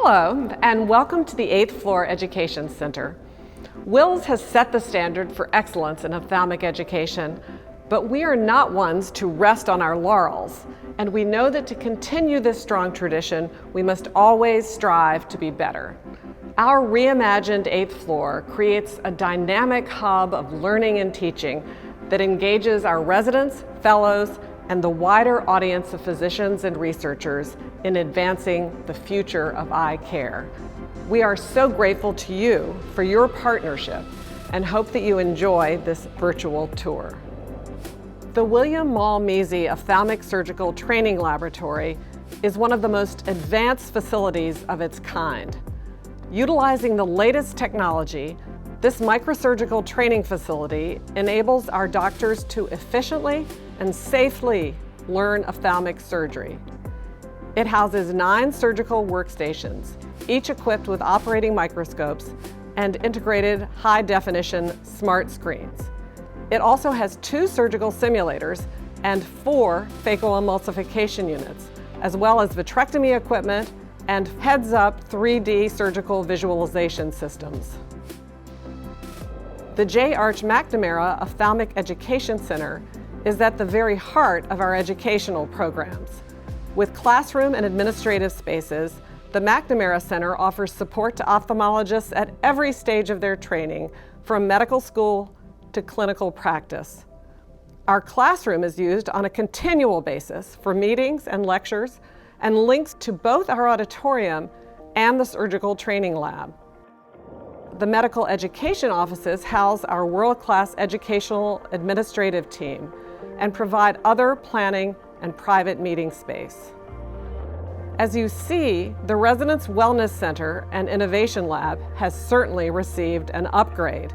Hello, and welcome to the 8th Floor Education Center. Wills has set the standard for excellence in ophthalmic education, but we are not ones to rest on our laurels, and we know that to continue this strong tradition, we must always strive to be better. Our reimagined 8th floor creates a dynamic hub of learning and teaching that engages our residents, fellows, and the wider audience of physicians and researchers in advancing the future of eye care. We are so grateful to you for your partnership and hope that you enjoy this virtual tour. The William Maul-Measy Ophthalmic Surgical Training Laboratory is one of the most advanced facilities of its kind. Utilizing the latest technology, this microsurgical training facility enables our doctors to efficiently and safely learn ophthalmic surgery. It houses 9 surgical workstations, each equipped with operating microscopes and integrated high-definition smart screens. It also has 2 surgical simulators and 4 phacoemulsification units, as well as vitrectomy equipment and heads-up 3D surgical visualization systems. The J. Arch McNamara Ophthalmic Education Center is at the very heart of our educational programs. With classroom and administrative spaces, the McNamara Center offers support to ophthalmologists at every stage of their training, from medical school to clinical practice. Our classroom is used on a continual basis for meetings and lectures and links to both our auditorium and the surgical training lab. The medical education offices house our world-class educational administrative team and provide other planning and private meeting space. As you see, the Residence Wellness Center and Innovation Lab has certainly received an upgrade.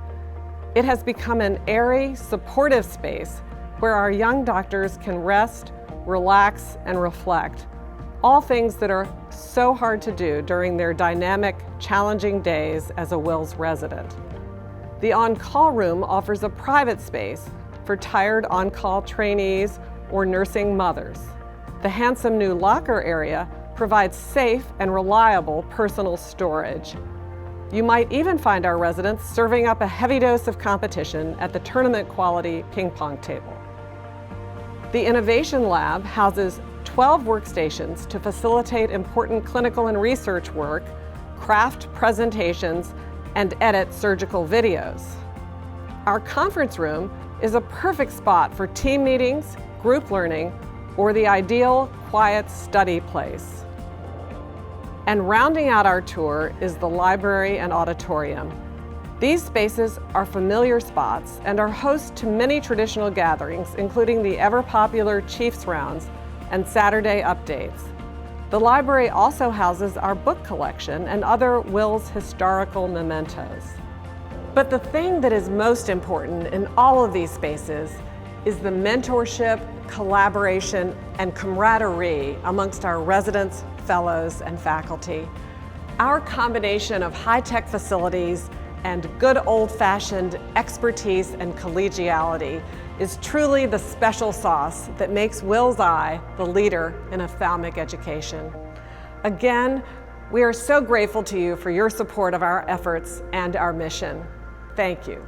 It has become an airy, supportive space where our young doctors can rest, relax, and reflect, all things that are so hard to do during their dynamic, challenging days as a Wills resident. The on-call room offers a private space for tired on-call trainees or nursing mothers. The handsome new locker area provides safe and reliable personal storage. You might even find our residents serving up a heavy dose of competition at the tournament quality ping pong table. The Innovation Lab houses 12 workstations to facilitate important clinical and research work, craft presentations, and edit surgical videos. Our conference room is a perfect spot for team meetings, group learning, or the ideal quiet study place. And rounding out our tour is the library and auditorium. These spaces are familiar spots and are host to many traditional gatherings, including the ever-popular Chiefs Rounds and Saturday updates. The library also houses our book collection and other Wills historical mementos. But the thing that is most important in all of these spaces is the mentorship, collaboration, and camaraderie amongst our residents, fellows, and faculty. Our combination of high-tech facilities and good old-fashioned expertise and collegiality is truly the special sauce that makes Wills Eye the leader in ophthalmic education. Again, we are so grateful to you for your support of our efforts and our mission. Thank you.